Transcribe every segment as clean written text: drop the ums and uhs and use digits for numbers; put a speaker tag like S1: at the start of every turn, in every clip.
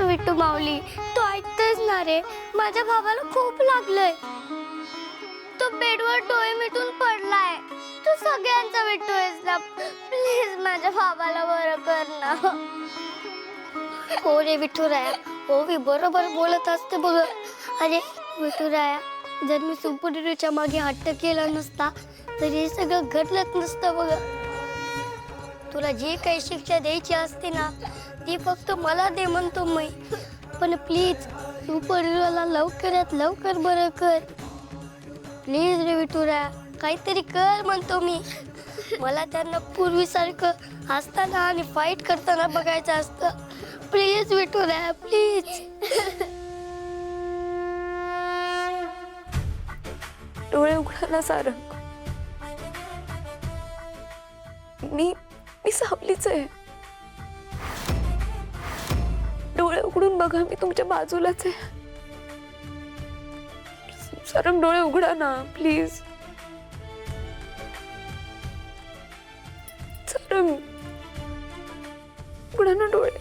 S1: विठू माऊली, तू ऐकतेस ना रे? माझ्या भावाला खूप लागलंय. तो बेडवर डोळे मिटून पडलाय. तू सगळ्यांचा विठू आहेस ना, प्लीज माझ्या भावाला बरं कर ना. हो रे विठुराया, हो मी बरोबर बोलत असते बघ. अरे विठुराया, जर मी सुपुत्रीच्या मागे हट्ट केला नसता तर हे सगळं घडलंच नसतं बघ. तुला जी काही शिक्षा द्यायची असते ना ती फक्त मला दे म्हणतो मी. पण प्लीज सुपुत्रीला लवकरात लवकर बरं कर. प्लीज रे विठुराया, काहीतरी कर म्हणतो मी. मला त्यांना पूर्वीसारखं हसताना आणि फाईट करताना बघायचं असतं. Please Vithuraya, please.
S2: डोळे उघडा ना सारंग. मी सावलीच आहे. डोळे उघडून बघा, मी तुमच्या बाजूलाच आहे. सारंग डोळे उघडा ना प्लीज. सारंग उघडा ना डोळे.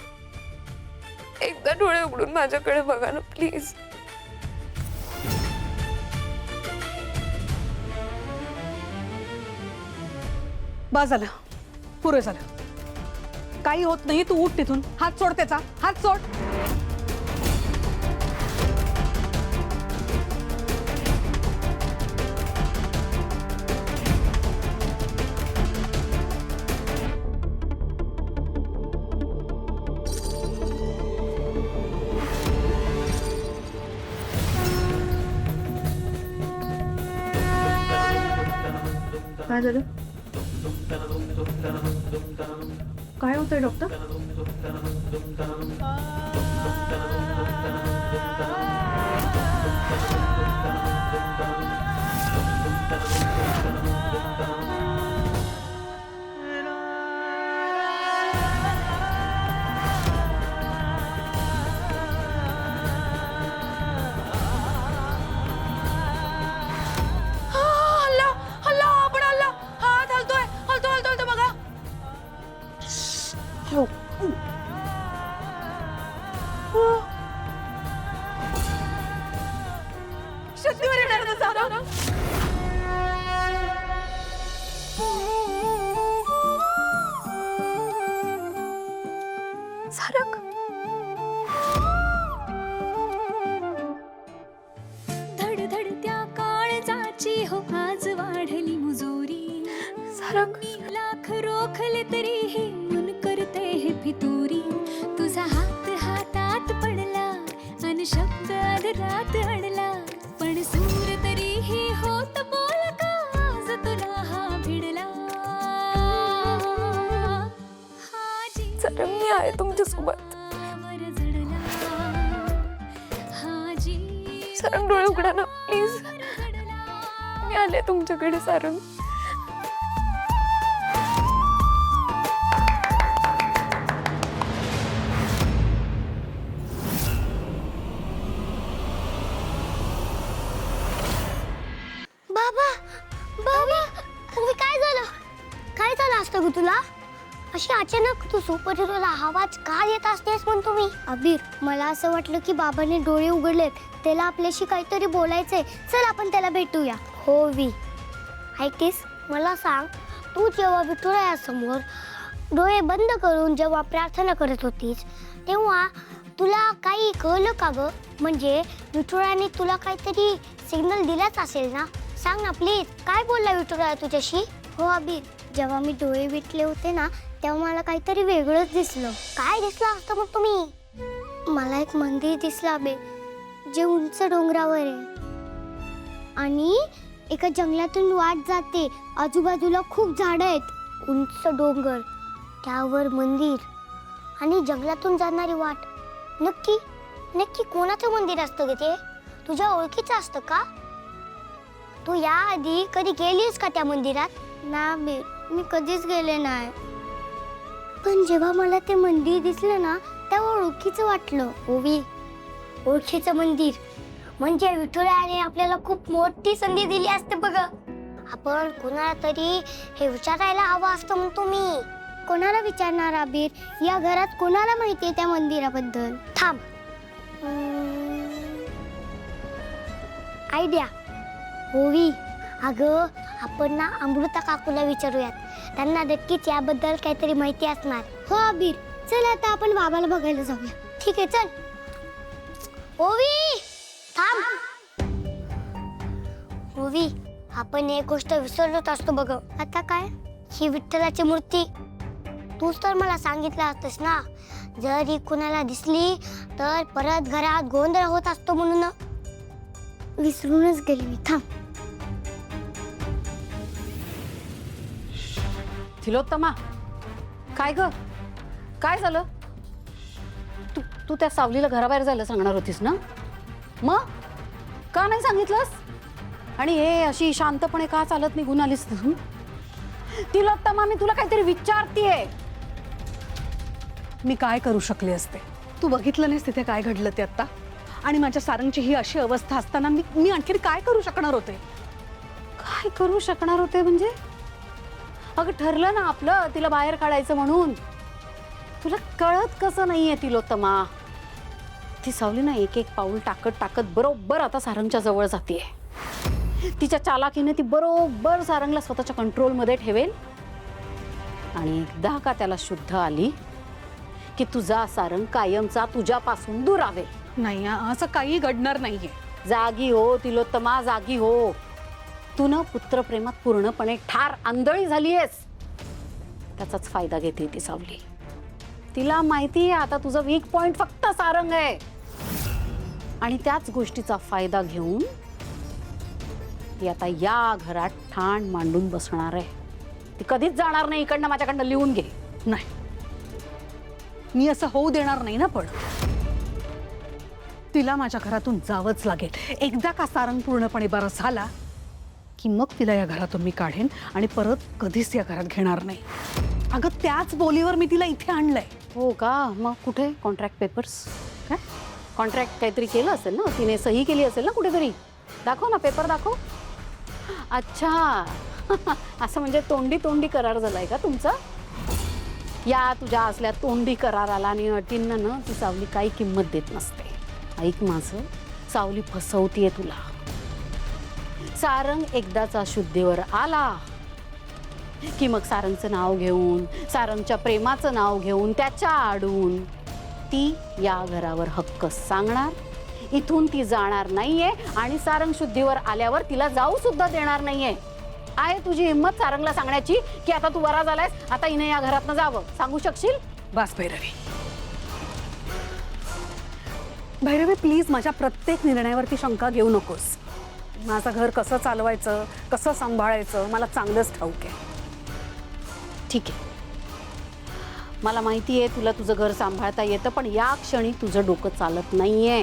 S2: एकदा डोळे उघडून माझ्याकडे बघा ना प्लीज.
S3: बस झालं, पुरे झालं. काही होत नाही, तू उठ तिथून. हात सोड त्याचा, हात सोड. काय झालं? काय होतंय डॉक्टर?
S2: सारंग
S4: धडधडत्या काळजाची हो आज वाढली मुजुरी.
S2: सारंग
S4: लाख रोखले तरीही मन करते हे फितुरी. तुझा हात हातात पडला अन शब्द अधरात अडला. पण सूर तरीही होत बोल का आज तुला हा भिडला.
S2: सारंग मी आहे तुमच्या सोबत. सारंग डोळे उघडा ना प्लीज. मी आले तुमच्याकडे सारंग.
S1: बाबा बाबा, काय झालं? काय झालं असतं ग तुला? अशी अचानक तू सुपरहिरोला आवाज का देत असतेस म्हणतो मी. अबीर, मला असं वाटलं की बाबाने डोळे उघडलेत, त्याला आपल्याशी काहीतरी बोलायचंय. चल आपण त्याला भेटूया. हो वी, ऐकतेस? मला सांग, तू जेव्हा विठुरायासमोर डोळे बंद करून जेव्हा प्रार्थना करत होतीस तेव्हा तुला काही कळलं का ग? म्हणजे विठुरायाने तुला काहीतरी सिग्नल दिलाच असेल ना? सांग ना प्लीज, काय बोलला विठुराया तुझ्याशी? हो अबीर, जेव्हा मी डोळे विटले होते ना तेव्हा मला काहीतरी वेगळंच दिसलं. काय दिसलं असतं मग तुम्ही? मला एक मंदिर दिसलं अबे, जे उंच डोंगरावर आहे आणि एका जंगलातून वाट जाते. आजूबाजूला खूप झाडं आहेत, उंच डोंगर, त्यावर मंदिर आणि जंगलातून जाणारी वाट. नक्की नक्की कोणाचं मंदिर असतं ग ते? तुझ्या ओळखीचं असतं का? तू याआधी कधी गेलीस का त्या मंदिरात? ना बे, मी कधीच गेले नाही. पण जेव्हा मला ते मंदिर दिसलं ना तेव्हा ओळखीचं वाटलं. ओवी, ओळखीचं मंदिर म्हणजे विठुरायाने आपल्याला खूप मोठी संधी दिली असते बघ. आपण कोणाला तरी हे विचारायला हवं असतं म्हणतो मी. कोणाला विचारणार अबीर? या घरात कोणाला माहिती आहे त्या मंदिराबद्दल? थांब, आयडिया. ओवी, अगं आपण ना अमृता काकूला विचारूयात. त्यांना नक्कीच याबद्दल काहीतरी माहिती असणार. हो अबीर, चल आता आपण बाबाला बघायला जाऊया. ठीक आहे, चल. ओवी थांब. ओवी, आपण एक गोष्ट विसरलोच असतो बघ. आता काय? ही विठ्ठलाची मूर्ती. तूच तर मला सांगितलं असतस ना, जर ही कुणाला दिसली तर परत घरात गोंधळ होत असतो म्हणून. विसरूनच गेली मी. थांब.
S3: तिलोत्तमा, काय ग? काय झालं? तू त्या सावलीला घराबाहेर जायला सांगणार होतीस ना? मग का नाही सांगितलंस? आणि हे अशी शांतपणे का चालत निघून आलीस तू? तिलोत्तमा, मी तुला काहीतरी विचारतीये. मी काय करू शकले असते? तू बघितलं नाहीस तिथे काय घडलं ते आता? आणि माझ्या सारंगची ही अशी अवस्था असताना मी आणखी काय करू शकणार होते? काय करू शकणार होते म्हणजे? अगं ठरलं ना आपलं तिला बाहेर काढायचं म्हणून. तुला कळत कसं नाहीये तिलोत्तमा? ती सावली ना एक एक पाऊल टाकत टाकत बरोबर आता सारंगच्या जवळ जातीये. तिच्या चालाकीने ती बरोबर सारंगला स्वतःच्या कंट्रोलमध्ये ठेवेल. आणि एकदा का त्याला शुद्ध आली की तुझा सारंग कायमचा तुझ्यापासून दूर रावेल. नाही, असं काही घडणार नाहीये. जागी हो तिलोत्तमा, जागी हो. तू ना पुत्रप्रेमात पूर्णपणे ठार आंधळी झालीयस. त्याचाच फायदा घेते ती सावली. तिला माहिती आहे आता तुझं वीक पॉइंट फक्त सारंग आहे. आणि त्याच गोष्टीचा फायदा घेऊन ती आता या घरात ठाण मांडून बसणार आहे. ती कधीच जाणार नाही इकडनं. माझ्याकडनं लिहून घे. नाही, मी असं होऊ देणार नाही ना. पण तिला माझ्या घरातून जावंच लागेल. एकदा का सारंग पूर्णपणे बरा झाला की मग तिला या घरातून मी काढेन आणि परत कधीच या घरात घेणार नाही. अगं त्याच बोलीवर मी तिला इथे आणलंय. हो का? मग कुठे कॉन्ट्रॅक्ट पेपर्स? काय कॉन्ट्रॅक्ट काहीतरी केलं असेल ना, तिने सही केली असेल ना कुठेतरी. दाखव ना, पेपर दाखव. अच्छा असं म्हणजे तोंडी तोंडी करार झालाय का तुमचा? या तुझ्या असल्या तोंडी कराराला आणि अटींना ना ती सावली काही किंमत देत नसते. ऐक माझं, सावली फसवतीये तुला. सारंग एकदाचा शुद्धीवर आला की मग सारंगचं नाव घेऊन, सारंगच्या प्रेमाचं नाव घेऊन, त्याच्या आडून ती या घरावर हक्क सांगणार. इथून ती जाणार नाहीये आणि सारंग शुद्धीवर आल्यावर तिला जाऊ सुद्धा देणार नाहीये. आहे तुझी हिंमत सारंगला सांगण्याची की आता तू बरा झालायस, आता हिने या घरातनं जावं? सांगू शकशील? बस भैरवी. भैरवी प्लीज, माझ्या प्रत्येक निर्णयावरती शंका घेऊ नकोस. माझं घर कसं चालवायचं, कसं सांभाळायचं मला चांगलंच ठाऊक आहे. ठीक आहे, मला माहिती आहे तुला तुझं घर सांभाळता येतं, पण या क्षणी तुझं डोकं चालत नाहीये.